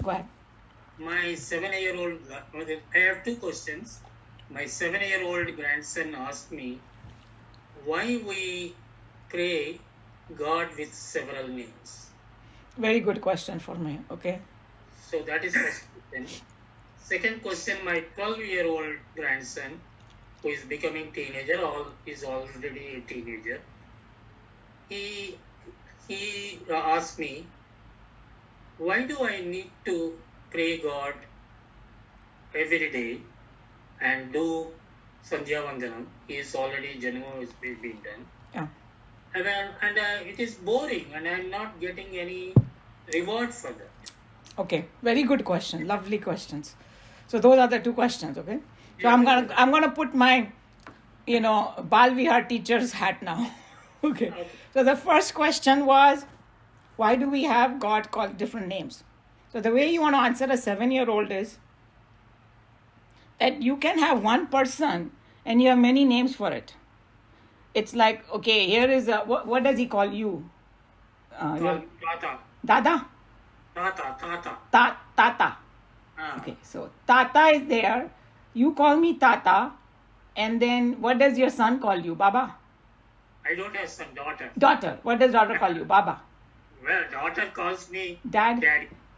Go ahead. My 7-year-old, I have two questions. My 7-year-old grandson asked me why we pray God with several names. Very good question for me. Okay. So that is first question. Second question, my 12-year-old grandson, who is becoming teenager, is already a teenager, he asked me, why do I need to pray God every day and do Sandhya Vandanam? He is already, Janama is being done. Yeah. And it is boring and I am not getting any reward for that. Okay. Very good question. Lovely questions. So those are the two questions. Okay. So Yeah, I'm gonna put my, Bal Vihar teacher's hat now. Okay. So the first question was, why do we have God called different names? So the way you want to answer a 7-year-old is that you can have one person and you have many names for it. It's like, okay, here is a, what does he call you? Tata. Dada? Tata. Tata. Okay, so Tata is there. You call me Tata. And then what does your son call you? Baba? I don't have son, daughter. Daughter. What does daughter call you? Baba? Well, daughter calls me Dad?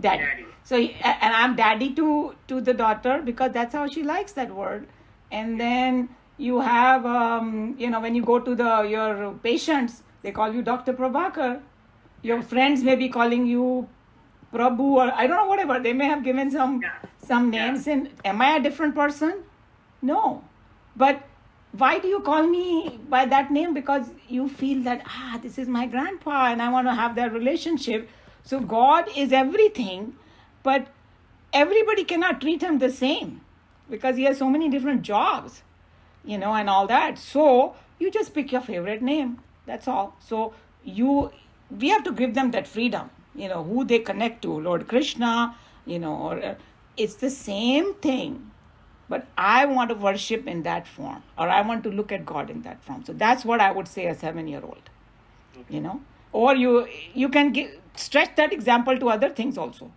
Daddy. So, and I'm daddy to the daughter because that's how she likes that word. And then you have, when you go to your patients, they call you Dr. Prabhakar. Your friends may be calling you Prabhu or I don't know, whatever. They may have given some names. And am I a different person? No. But why do you call me by that name? Because you feel that, this is my grandpa and I want to have that relationship. So God is everything, but everybody cannot treat him the same because he has so many different jobs, and all that. So you just pick your favorite name. That's all. So we have to give them that freedom, who they connect to, Lord Krishna, or it's the same thing. But I want to worship in that form, or I want to look at God in that form. So that's what I would say a 7-year-old, Or you can stretch that example to other things also.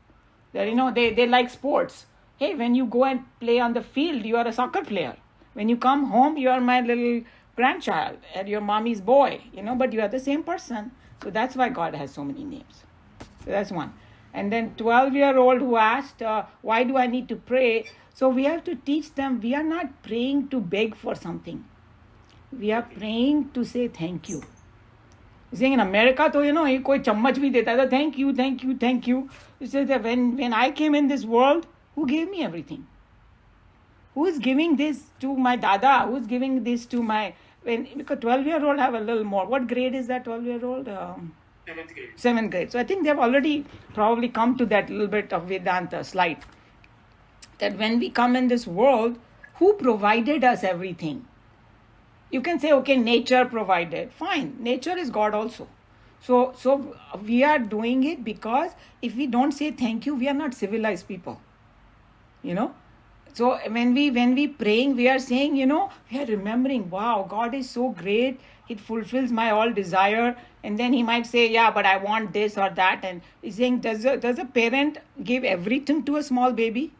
That, they like sports. Hey, when you go and play on the field, you are a soccer player. When you come home, you are my little grandchild and your mommy's boy, but you are the same person. So that's why God has so many names. So that's one. And then 12-year-old who asked, why do I need to pray? So we have to teach them, we are not praying to beg for something. We are praying to say thank you. Saying in America, he koi chammach bhi deta tha, thank you, thank you, thank you. He says that when I came in this world, who gave me everything? Who is giving this to my dada? Who is giving this to because 12-year-old have a little more. What grade is that 12-year-old? 7th grade. 7th grade. So I think they've already probably come to that little bit of Vedanta slight. That when we come in this world, who provided us everything? You can say, okay, nature provided. Fine, nature is God also. So we are doing it because if we don't say thank you, we are not civilized people. So when we praying, we are saying, we are remembering, wow, God is so great. It fulfills my all desire. And then he might say, yeah, but I want this or that. And he's saying, does a parent give everything to a small baby?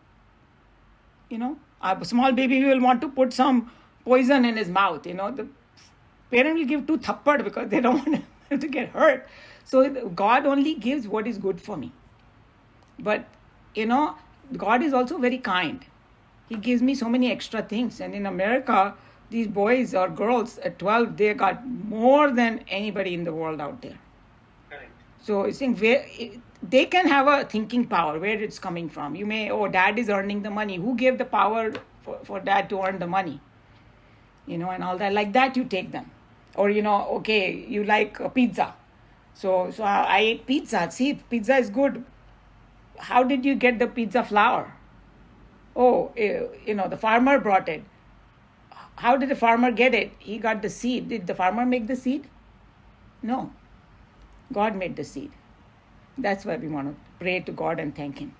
A small baby will want to put some poison in his mouth. The parent will give 2 thappad because they don't want him to get hurt. So God only gives what is good for me. But, God is also very kind. He gives me so many extra things. And in America, these boys or girls at 12, they got more than anybody in the world out there. Correct. So I think they can have a thinking power where it's coming from. You may, dad is earning the money. Who gave the power for dad to earn the money? And all that. Like that, you take them. Or, okay, you like pizza. So I ate pizza. See, pizza is good. How did you get the pizza flour? The farmer brought it. How did the farmer get it? He got the seed. Did the farmer make the seed? No. God made the seed. That's why we want to pray to God and thank him.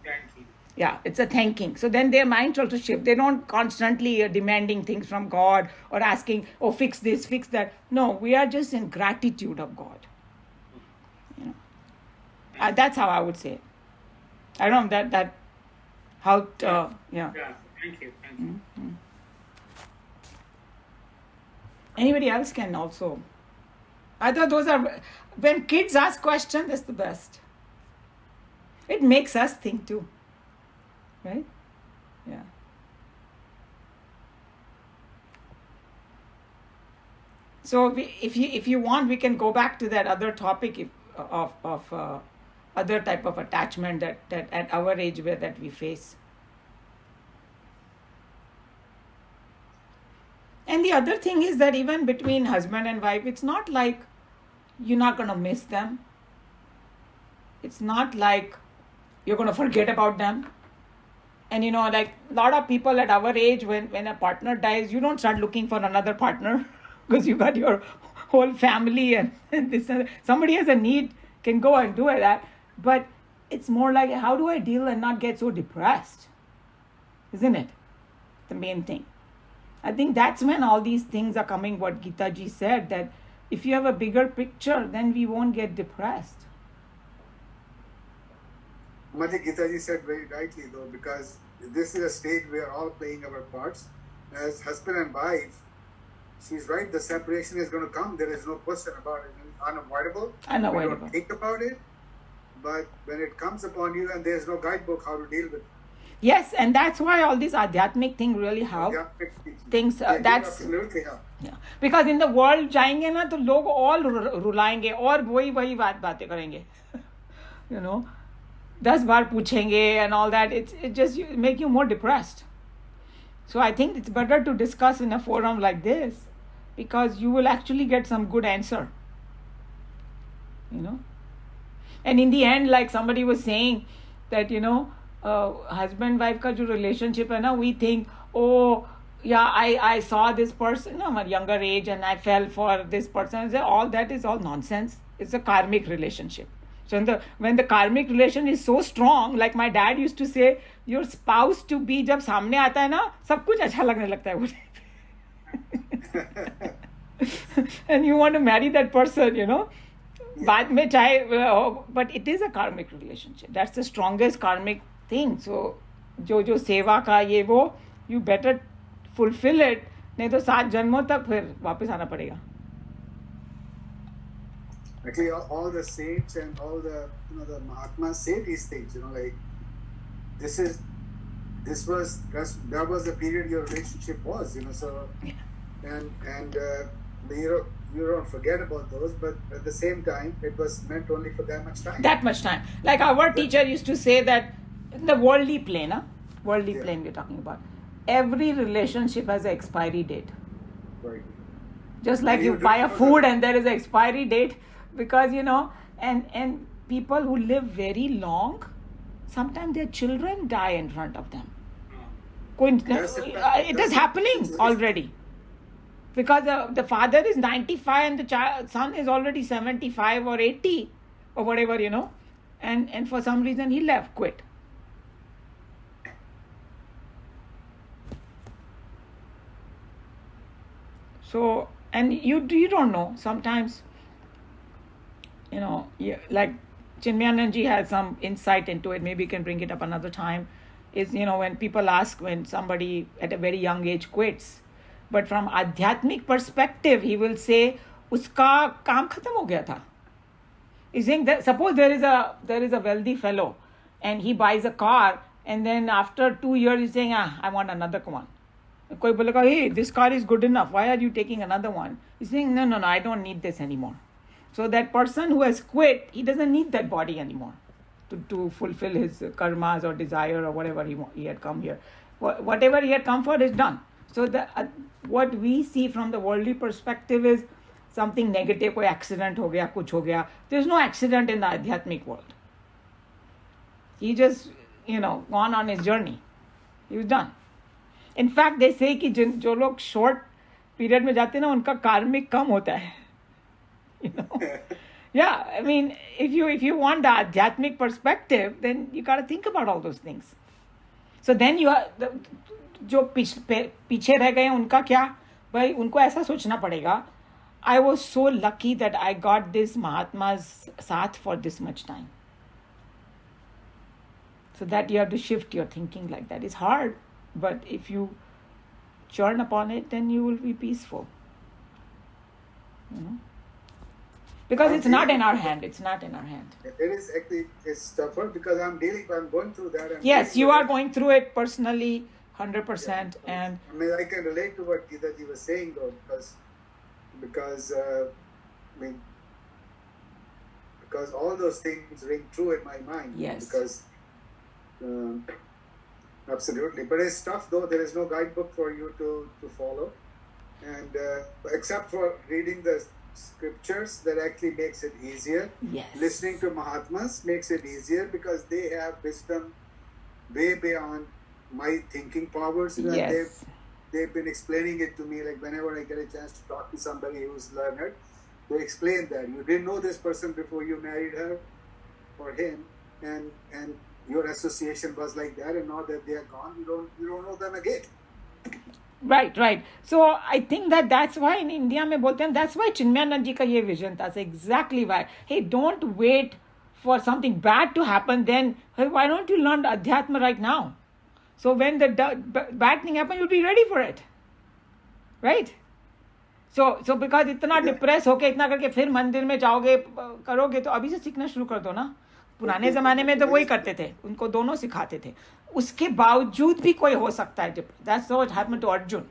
Thank you. Yeah, it's a thanking. So then their minds also shift. They don't constantly demanding things from God or asking, fix this, fix that. No, we are just in gratitude of God. That's how I would say it. I don't know that how Yeah. yeah. Yeah. Thank you. Thank you. Anybody else can also. I thought those are, when kids ask questions, that's the best. It makes us think too, right? Yeah. So if you want, we can go back to that other topic of other type of attachment that at our age where that we face. And the other thing is that even between husband and wife, it's not like you're not going to miss them. It's not like you're going to forget about them. And like a lot of people at our age, when a partner dies, you don't start looking for another partner because you got your whole family and this. Somebody has a need, can go and do that. But it's more like, how do I deal and not get so depressed? Isn't it? The main thing. I think that's when all these things are coming, what Geeta ji said, that if you have a bigger picture, then we won't get depressed. Mati Geetaji said very rightly though, because this is a stage where all playing our parts as husband and wife. She's right, the separation is going to come. There is no question about it. It's unavoidable. Unavoidable. We don't think about it. But when it comes upon you and there's no guidebook how to deal with it. Yes, and that's why all this adhyatmic thing really help. Things that's absolutely help. Yeah. Because in the world जाएंगे ना तो लोग all रुलाएंगे और वही बातें करेंगे. 10 बार पूछेंगे and all that. It just make you more depressed. So I think it's better to discuss in a forum like this because you will actually get some good answer. And in the end, like somebody was saying that husband wife का जो relationship है ना, we think, oh yeah, I saw this person at a younger age and I fell for this person. All that is all nonsense. It's a karmic relationship. So when the karmic relation is so strong, like my dad used to say, your spouse to be जब सामने आता है ना, सब कुछ अच्छा लगने लगता है मुझे. And you want to marry that person, बाद में चाहे, but it is a karmic relationship. That's the strongest karmic thing. So जो सेवा का ये वो, you better fulfill it, नहीं तो 7 जन्मों तक फिर वापस आना पड़ेगा. Actually, all the saints and all the the Mahatmas say these things. Like that was the period your relationship was. So and you don't forget about those, but at the same time, it was meant only for that much time. That much time. Like our teacher used to say that in the worldly plane, plane we're talking about, every relationship has an expiry date. Right. Just like you buy a food and there is an expiry date, because and people who live very long, sometimes their children die in front of them. It is happening already. Because the father is 95 and the son is already 75 or 80 or whatever, and for some reason he quit. So, and you don't know, sometimes, like Chinmayananji has some insight into it, maybe you can bring it up another time, is, when people ask when somebody at a very young age quits, but from adhyatmic perspective, he will say, uska kaam khatam ho gaya tha. He's saying that suppose there is a wealthy fellow and he buys a car and then after 2 years he's saying, I want another one. Koi bolega, hey, this car is good enough. Why are you taking another one? He's saying, no, I don't need this anymore. So that person who has quit, he doesn't need that body anymore to fulfill his karmas or desire or whatever he had come here. Whatever he had come for is done. So what we see from the worldly perspective is something negative, koi accident ho gaya, kuch ho gaya. There's no accident in the adhyatmic world. He just, gone on his journey. He was done. In fact, they say कि जो लोग short period में जाते हैं ना, उनका karmic कम होता है. Yeah, I mean, if you want the adhyatmic perspective, then you got to think about all those things. So then जो पीछे रह गए उनका क्या, भाई उनको ऐसा सोचना पड़ेगा, I was so lucky that I got this Mahatma's साथ for this much time. So that you have to shift your thinking like that. It's hard, but if you churn upon it, then you will be peaceful. Because it's not in our hand. It's not in our hand. It is actually, it's tougher because I'm going through that. Yes, you are going through it personally, 100%. Yeah. And I mean, I can relate to what Geeta ji was saying though, because all those things ring true in my mind. Yes. Because absolutely, but it's tough though. There is no guidebook for you to follow, and except for reading the scriptures, that actually makes it easier. yes. Listening to Mahatmas makes it easier because they have wisdom way beyond my thinking powers. You know, Yes. they've been explaining it to me, like whenever I get a chance to talk to somebody who's learned, they explain that you didn't know this person before you married her or him, and your association was like that, and now that they are gone, you don't know them again. Right. So I think that's why in India में बोलते हैं, that's why Chinmayanand जी का ये vision था. That's exactly why. Hey, don't wait for something bad to happen. Then hey, why don't you learn Adhyatma right now? So when the bad thing happens, you'll be ready for it. Right? So because इतना depress होके इतना करके फिर मंदिर में जाओगे करोगे तो अभी से सीखना शुरू कर दो ना. पुराने जमाने में तो वही करते थे, उनको दोनों सिखाते थे. उसके बावजूद भी कोई हो सकता है. That's what happened to Arjun.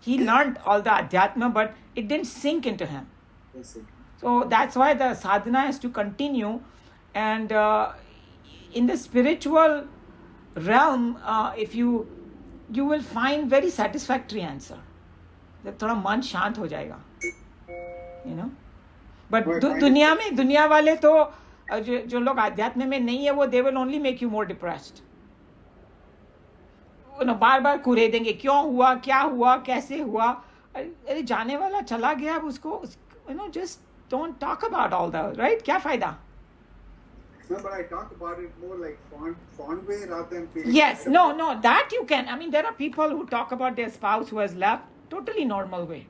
He learned all the adhyatma, but it didn't sink into him. So that's why the sadhana has to continue. And in the spiritual realm, if you will find very satisfactory answer. जब थोड़ा मन शांत हो जाएगा, you know. But दुनिया वाले तो जो लोग आध्यात्म में नहीं है वो they will only make you more depressed. बार बार कुरे देंगे, क्यों हुआ, क्या हुआ, कैसे हुआ. अरे जाने वाला चला गया, अब उसको just don't talk about all that, right? क्या फायदा? No, but I talk about it more like fond way rather than feeling. Yes, no, that you can. I mean, there are people who talk about their spouse who has left, totally normal way.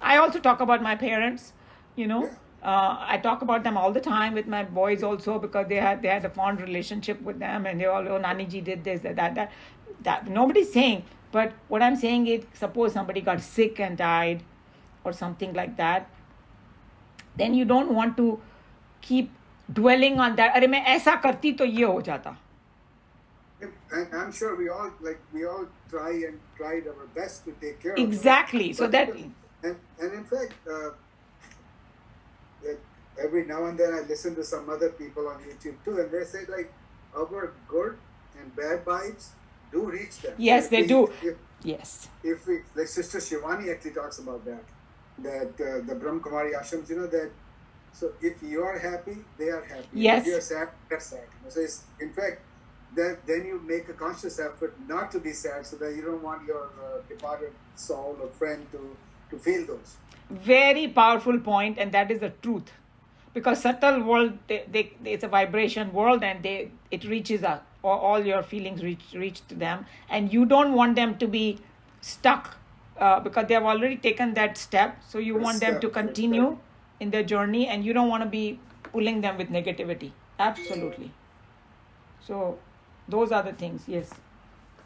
I also talk about my parents, you know. Yeah. I talk about them all the time with my boys also, because they had a fond relationship with them, and they all, Nani ji did this, that. Nobody's saying, but what I'm saying is, suppose somebody got sick and died or something like that, then you don't want to keep dwelling on that. अरे मैं ऐसा करती तो ये हो जाता. And I'm sure we all tried our best to take care Exactly. of So that and in fact, every now and then I listen to some other people on YouTube too, and they say like our good and bad vibes do reach them. yes, they do. Yes. If we, like Sister Shivani actually talks about that the Brahma Kumari ashrams, you know, that so if you are happy, they are happy. Yes. If you are sad, they're sad. So it's, in fact, then you make a conscious effort not to be sad, so that you don't want your departed soul or friend to feel those. Very powerful point, and that is the truth. Because subtle world, it's a vibration world, and it reaches us. All your feelings reach to them, and you don't want them to be stuck because they have already taken that step. So you want them to continue in their journey, and you don't want to be pulling them with negativity. Absolutely. So those are the things. Yes.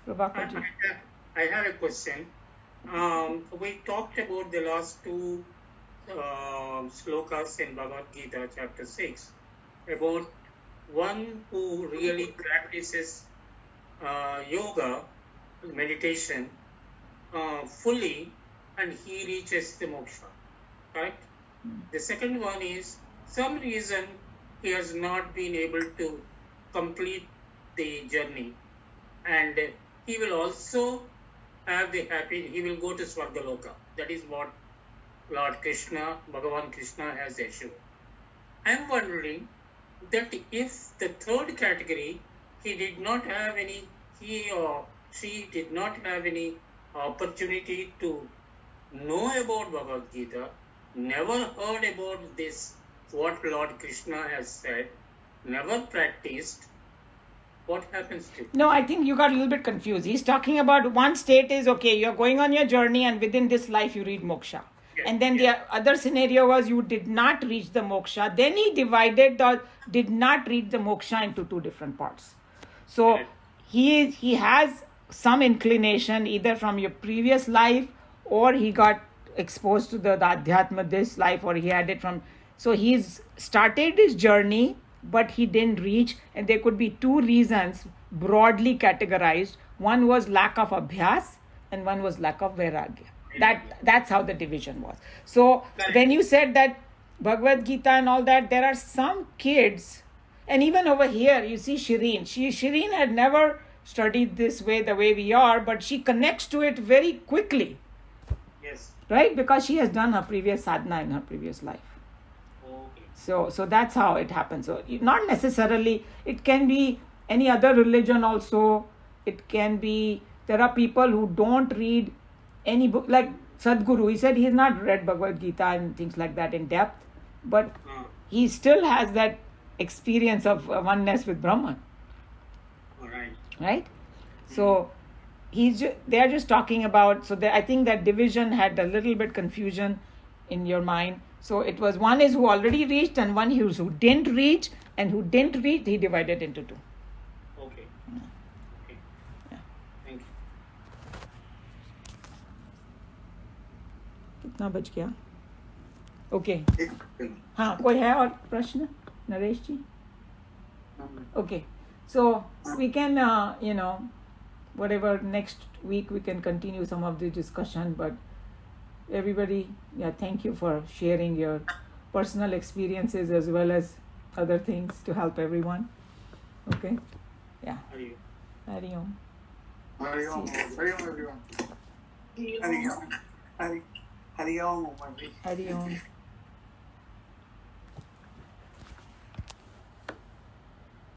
Prabhakar ji. I have a question. We talked about the last two slokas in Bhagavad Gita, chapter 6, about one who really practices yoga, meditation, fully, and he reaches the moksha. Correct? The second one is, some reason he has not been able to complete the journey, and he will also have he will go to Swargaloka. That is what Lord Krishna, Bhagavan Krishna has assured. I am wondering that if the third category, he or she did not have any opportunity to know about Bhagavad Gita, never heard about this, what Lord Krishna has said, never practiced, what happens to? No, I think you got a little bit confused. He's talking about one state is, okay, you're going on your journey, and within this life you read moksha. Yes, And then yes. the other scenario was you did not reach the moksha. Then he divided the did not reach the moksha into two different parts. So he has some inclination either from your previous life, or he got exposed to the Adhyatma this life, or he had it from. So he's started his journey, but he didn't reach, and there could be two reasons broadly categorized. One was lack of abhyas, and one was lack of vairagya. That's how the division was. So when you said that Bhagavad Gita and all that, there are some kids, and even over here you see Shireen. Shireen had never studied this way, the way we are, but she connects to it very quickly. Yes. Right? Because she has done her previous sadhana in her previous life. Okay. So that's how it happens. So not necessarily, it can be any other religion also. It can be, there are people who don't read any book, like Sadhguru. He said he's not read Bhagavad Gita and things like that in depth, but he still has that experience of oneness with Brahman. All right. Right? So they are just talking about, so I think that division had a little bit confusion in your mind. So it was, one is who already reached, and one who didn't reach, and who didn't reach, he divided into two. Okay. Okay. Yeah. Thank you. कितना बच गया? Okay. एक हाँ, कोई है और प्रश्न? नरेश जी? Okay. So we can, whatever, next week we can continue some of the discussion, but everybody, thank you for sharing your personal experiences as well as other things to help everyone. Okay? Yeah. Hari Om. Hari Om. Hari Om, everyone. Hari Om, Hari Om, Hari Om.